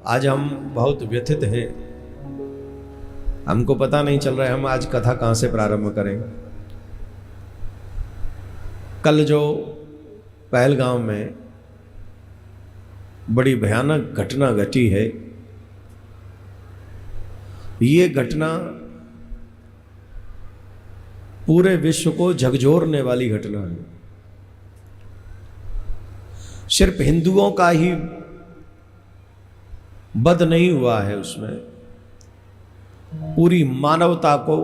आज हम बहुत व्यथित हैं। हमको पता नहीं चल रहा है हम आज कथा कहाँ से प्रारंभ करें। कल जो पहलगांव में बड़ी भयानक घटना घटी है, ये घटना पूरे विश्व को झकझोरने वाली घटना है। सिर्फ हिंदुओं का ही बद नहीं हुआ है, उसमें पूरी मानवता को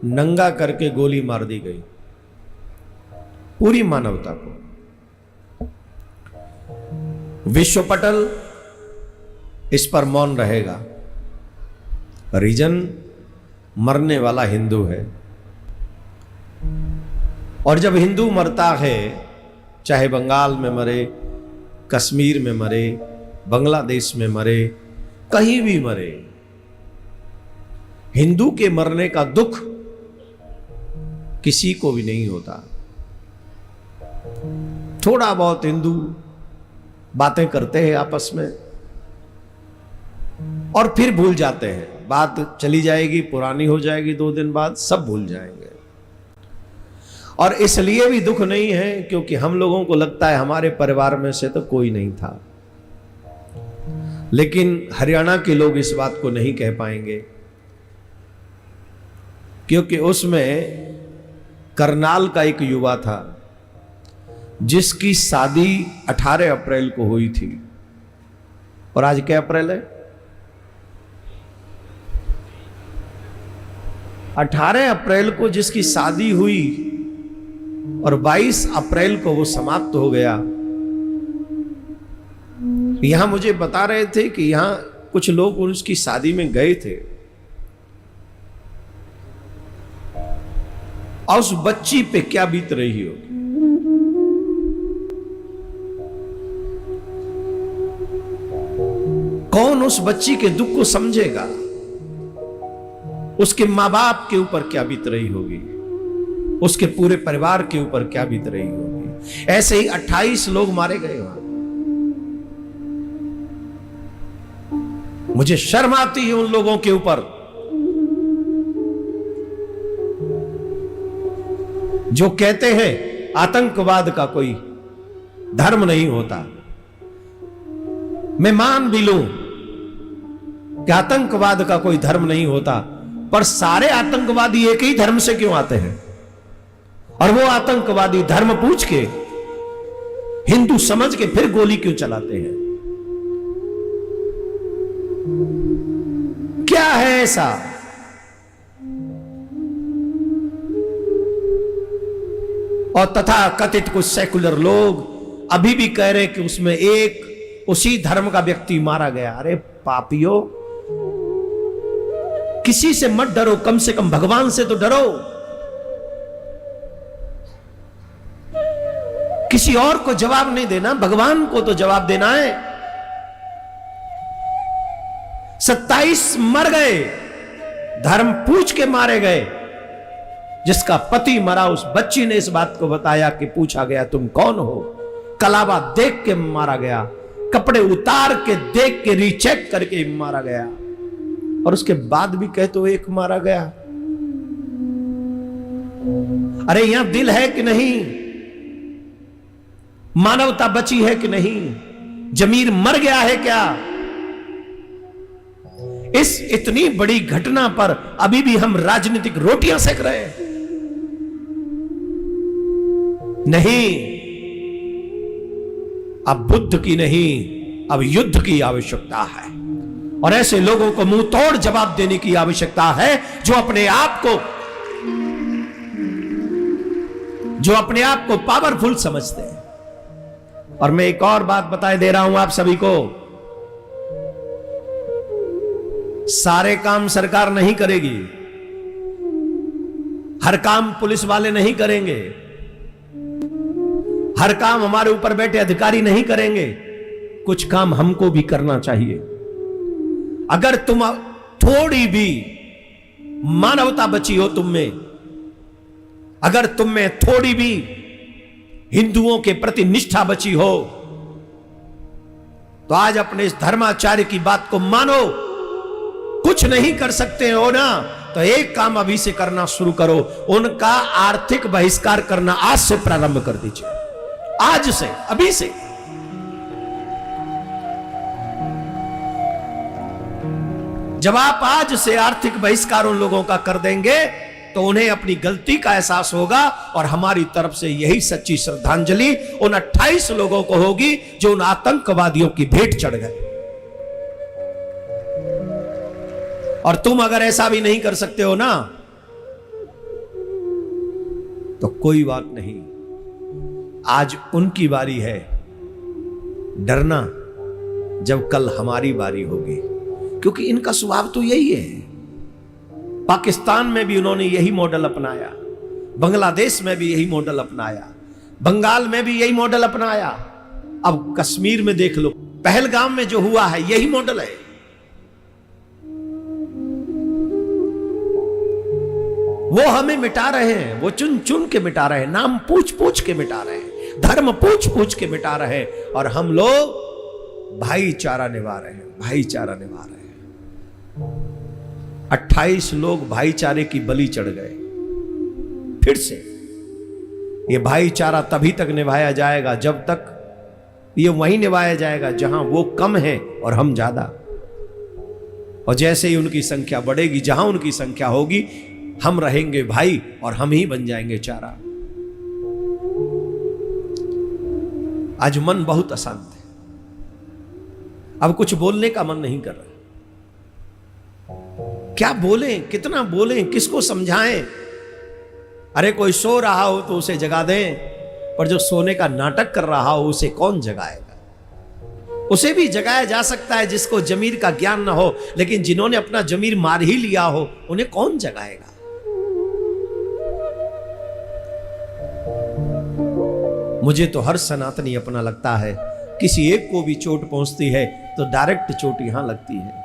नंगा करके गोली मार दी गई, पूरी मानवता को। विश्व पटल इस पर मौन रहेगा। रीजन मरने वाला हिंदू है, और जब हिंदू मरता है, चाहे बंगाल में मरे, कश्मीर में मरे, बांग्लादेश में मरे, कहीं भी मरे, हिंदू के मरने का दुख किसी को भी नहीं होता। थोड़ा बहुत हिंदू बातें करते हैं आपस में और फिर भूल जाते हैं। बात चली जाएगी, पुरानी हो जाएगी, 2 दिन बाद सब भूल जाएंगे। और इसलिए भी दुख नहीं है क्योंकि हम लोगों को लगता है हमारे परिवार में से तो कोई नहीं था। लेकिन हरियाणा के लोग इस बात को नहीं कह पाएंगे क्योंकि उसमें करनाल का एक युवा था जिसकी शादी 18 अप्रैल को हुई थी। और आज क्या अप्रैल है? 18 अप्रैल को जिसकी शादी हुई और 22 अप्रैल को वो समाप्त हो गया। यहां मुझे बता रहे थे कि यहां कुछ लोग उसकी शादी में गए थे और उस बच्ची पे क्या बीत रही होगी। कौन उस बच्ची के दुख को समझेगा? उसके मां बाप के ऊपर क्या बीत रही होगी, उसके पूरे परिवार के ऊपर क्या बीत रही होगी। ऐसे ही 28 लोग मारे गए वहां। मुझे शर्म आती है उन लोगों के ऊपर जो कहते हैं आतंकवाद का कोई धर्म नहीं होता। मैं मान भी लूं कि आतंकवाद का कोई धर्म नहीं होता, पर सारे आतंकवादी एक ही धर्म से क्यों आते हैं? और वो आतंकवादी धर्म पूछ के, हिंदू समझ के फिर गोली क्यों चलाते हैं? क्या है ऐसा? और तथा कथित कुछ सेकुलर लोग अभी भी कह रहे कि उसमें एक उसी धर्म का व्यक्ति मारा गया। अरे पापियों, किसी से मत डरो, कम से कम भगवान से तो डरो। किसी और को जवाब नहीं देना, भगवान को तो जवाब देना है। 27 मर गए, धर्म पूछ के मारे गए। जिसका पति मरा, उस बच्ची ने इस बात को बताया कि पूछा गया तुम कौन हो, कलावा देख के मारा गया, कपड़े उतार के देख के रीचेक करके मारा गया, और उसके बाद भी कहे तो एक मारा गया। अरे यहां दिल है कि नहीं? मानवता बची है कि नहीं? जमीर मर गया है क्या? इस इतनी बड़ी घटना पर अभी भी हम राजनीतिक रोटियां सेक रहे हैं? नहीं, अब बुद्ध की नहीं, अब युद्ध की आवश्यकता है। और ऐसे लोगों को मुंह तोड़ जवाब देने की आवश्यकता है जो अपने आप को पावरफुल समझते हैं। और मैं एक और बात बताए दे रहा हूं आप सभी को, सारे काम सरकार नहीं करेगी, हर काम पुलिस वाले नहीं करेंगे, हर काम हमारे ऊपर बैठे अधिकारी नहीं करेंगे। कुछ काम हमको भी करना चाहिए। अगर तुम थोड़ी भी मानवता बची हो तुम में, अगर तुम में थोड़ी भी हिंदुओं के प्रति निष्ठा बची हो, तो आज अपने इस धर्माचार्य की बात को मानो। कुछ नहीं कर सकते हो ना, तो एक काम अभी से करना शुरू करो, उनका आर्थिक बहिष्कार करना आज से प्रारंभ कर दीजिए। आज से, अभी से। जब आप आज से आर्थिक बहिष्कार उन लोगों का कर देंगे तो उन्हें अपनी गलती का एहसास होगा, और हमारी तरफ से यही सच्ची श्रद्धांजलि उन 28 लोगों को होगी जो उन आतंकवादियों की भेंट चढ़ गए। और तुम अगर ऐसा भी नहीं कर सकते हो ना, तो कोई बात नहीं, आज उनकी बारी है डरना जब कल हमारी बारी होगी, क्योंकि इनका स्वभाव तो यही है। पाकिस्तान में भी उन्होंने यही मॉडल अपनाया, बांग्लादेश में भी यही मॉडल अपनाया, बंगाल में भी यही मॉडल अपनाया, अब कश्मीर में देख लो, पहलगाम में जो हुआ है यही मॉडल है। वो हमें मिटा रहे हैं, वो चुन चुन के मिटा रहे हैं, नाम पूछ पूछ के मिटा रहे हैं, धर्म पूछ पूछ के मिटा रहे हैं, और हम लोग भाईचारा निभा रहे हैं, भाईचारा निभा रहे हैं। 28 लोग भाईचारे की बलि चढ़ गए। फिर से ये भाईचारा तभी तक निभाया जाएगा जब तक ये वहीं निभाया जाएगा जहां वो कम है और हम ज्यादा। और जैसे ही उनकी संख्या बढ़ेगी, जहां उनकी संख्या होगी, हम रहेंगे भाई और हम ही बन जाएंगे चारा। आज मन बहुत अशांत है, अब कुछ बोलने का मन नहीं कर रहा। क्या बोलें, कितना बोलें, किसको समझाएं? अरे कोई सो रहा हो तो उसे जगा दें, पर जो सोने का नाटक कर रहा हो उसे कौन जगाएगा? उसे भी जगाया जा सकता है जिसको जमीर का ज्ञान ना हो, लेकिन जिन्होंने अपना जमीर मार ही लिया हो उन्हें कौन जगाएगा? मुझे तो हर सनातनी अपना लगता है, किसी एक को भी चोट पहुंचती है तो डायरेक्ट चोट यहां लगती है।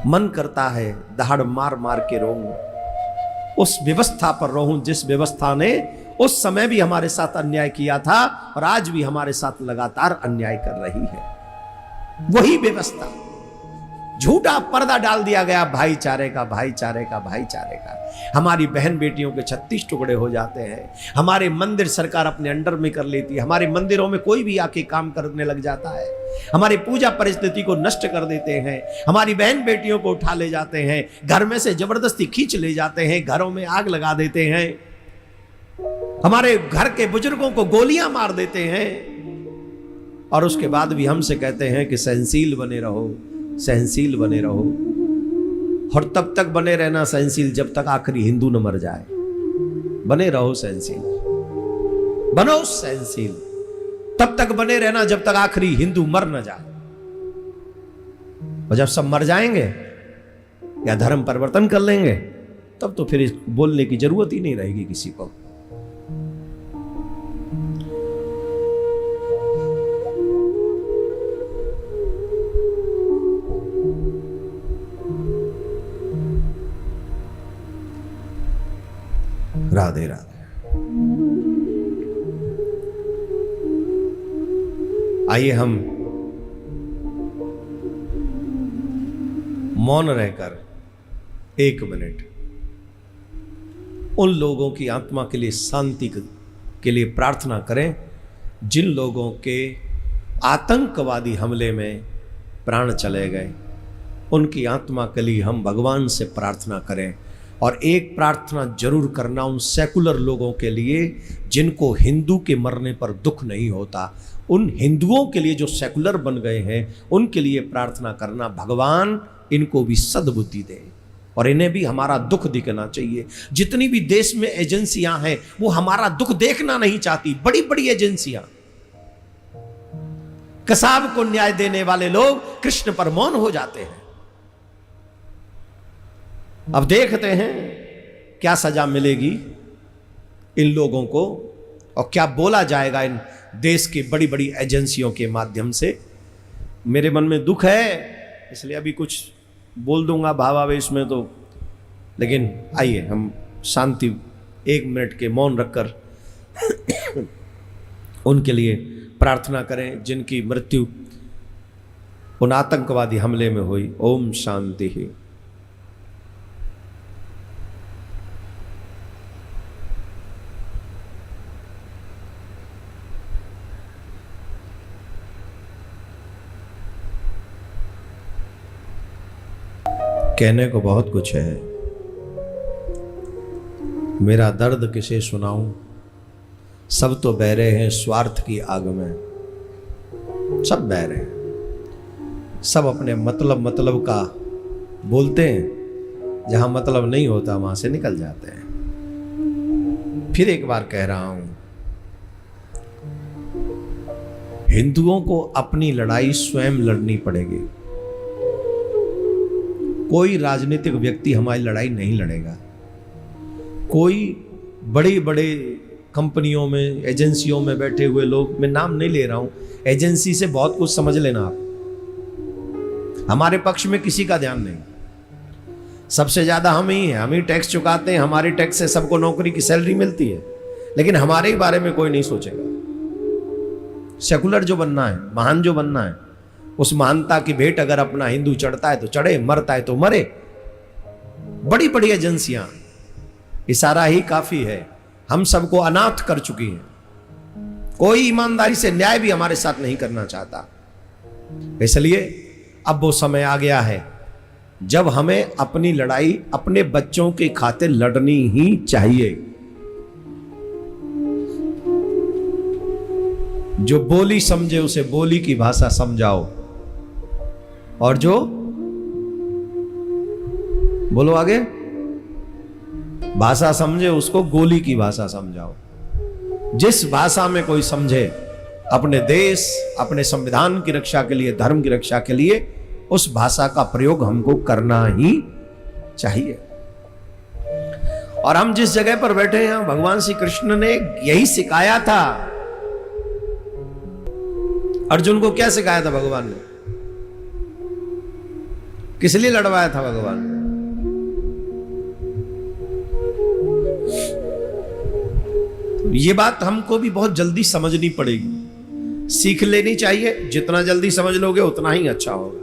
मन करता है दहाड़ मार मार के रोऊं, उस व्यवस्था पर रहूं जिस व्यवस्था ने उस समय भी हमारे साथ अन्याय किया था और आज भी हमारे साथ लगातार अन्याय कर रही है। वही व्यवस्था, झूठा पर्दा डाल दिया गया भाईचारे का, भाईचारे का, भाईचारे का। हमारी बहन बेटियों के 36 टुकड़े हो जाते हैं, हमारे मंदिर सरकार अपने अंडर में कर लेती है, हमारे मंदिरों में कोई भी आके काम करने लग जाता है, हमारी पूजा परिस्थिति को नष्ट कर देते हैं, हमारी बहन बेटियों को उठा ले जाते हैं, घर में से जबरदस्ती खींच ले जाते हैं, घरों में आग लगा देते हैं, हमारे घर के बुजुर्गों को गोलियां मार देते हैं, और उसके बाद भी हमसे कहते हैं कि सहनशील बने रहो, सहनशील बने रहो। और तब तक बने रहना सहनशील जब तक आखिरी हिंदू न मर जाए। बने रहो सहनशील, बनो सहनशील, तब तक बने रहना जब तक आखिरी हिंदू मर न जाए। और जब सब मर जाएंगे या धर्म परिवर्तन कर लेंगे, तब तो फिर बोलने की जरूरत ही नहीं रहेगी किसी को। राधे राधे। आइए हम मौन रहकर 1 मिनट उन लोगों की आत्मा के लिए, शांति के लिए प्रार्थना करें जिन लोगों के आतंकवादी हमले में प्राण चले गए। उनकी आत्मा के लिए हम भगवान से प्रार्थना करें। और एक प्रार्थना जरूर करना उन सेकुलर लोगों के लिए जिनको हिंदू के मरने पर दुख नहीं होता। उन हिंदुओं के लिए जो सेकुलर बन गए हैं उनके लिए प्रार्थना करना, भगवान इनको भी सद्बुद्धि दे और इन्हें भी हमारा दुख दिखना चाहिए। जितनी भी देश में एजेंसियां हैं वो हमारा दुख देखना नहीं चाहती, बड़ी बड़ी एजेंसियां। कसाब को न्याय देने वाले लोग कृष्ण पर मौन हो जाते हैं। अब देखते हैं क्या सजा मिलेगी इन लोगों को और क्या बोला जाएगा इन देश की बड़ी बड़ी एजेंसियों के माध्यम से। मेरे मन में दुख है इसलिए अभी कुछ बोल दूंगा भावावेश में तो, लेकिन आइए हम शांति 1 मिनट के मौन रखकर उनके लिए प्रार्थना करें जिनकी मृत्यु उन आतंकवादी हमले में हुई। ओम शांति ही। कहने को बहुत कुछ है, मेरा दर्द किसे सुनाऊं, सब तो बह रहे हैं स्वार्थ की आग में, सब बह रहे हैं, सब अपने मतलब का बोलते हैं, जहां मतलब नहीं होता वहां से निकल जाते हैं। फिर एक बार कह रहा हूं, हिंदुओं को अपनी लड़ाई स्वयं लड़नी पड़ेगी। कोई राजनीतिक व्यक्ति हमारी लड़ाई नहीं लड़ेगा। कोई बड़ी बड़ी कंपनियों में, एजेंसियों में बैठे हुए लोग, मैं नाम नहीं ले रहा हूं, एजेंसी से बहुत कुछ समझ लेना आप। हमारे पक्ष में किसी का ध्यान नहीं, सबसे ज्यादा हम ही हैं, हम ही टैक्स चुकाते हैं, हमारे टैक्स से सबको नौकरी की सैलरी मिलती है, लेकिन हमारे ही बारे में कोई नहीं सोचेगा। सेकुलर जो बनना है, महान जो बनना है, उस महानता की भेंट अगर अपना हिंदू चढ़ता है तो चढ़े, मरता है तो मरे। बड़ी बड़ी एजेंसियां, इशारा ही काफी है, हम सबको अनाथ कर चुकी हैं। कोई ईमानदारी से न्याय भी हमारे साथ नहीं करना चाहता। इसलिए अब वो समय आ गया है जब हमें अपनी लड़ाई अपने बच्चों के खातिर लड़नी ही चाहिए। जो बोली समझे उसे बोली की भाषा समझाओ, और जो बोलो आगे भाषा समझे उसको गोली की भाषा समझाओ। जिस भाषा में कोई समझे अपने देश, अपने संविधान की रक्षा के लिए, धर्म की रक्षा के लिए, उस भाषा का प्रयोग हमको करना ही चाहिए। और हम जिस जगह पर बैठे हैं, भगवान श्री कृष्ण ने यही सिखाया था। अर्जुन को क्या सिखाया था भगवान ने? किस लिए लड़वाया था भगवान ने? ये बात हमको भी बहुत जल्दी समझनी पड़ेगी, सीख लेनी चाहिए। जितना जल्दी समझ लोगे उतना ही अच्छा होगा।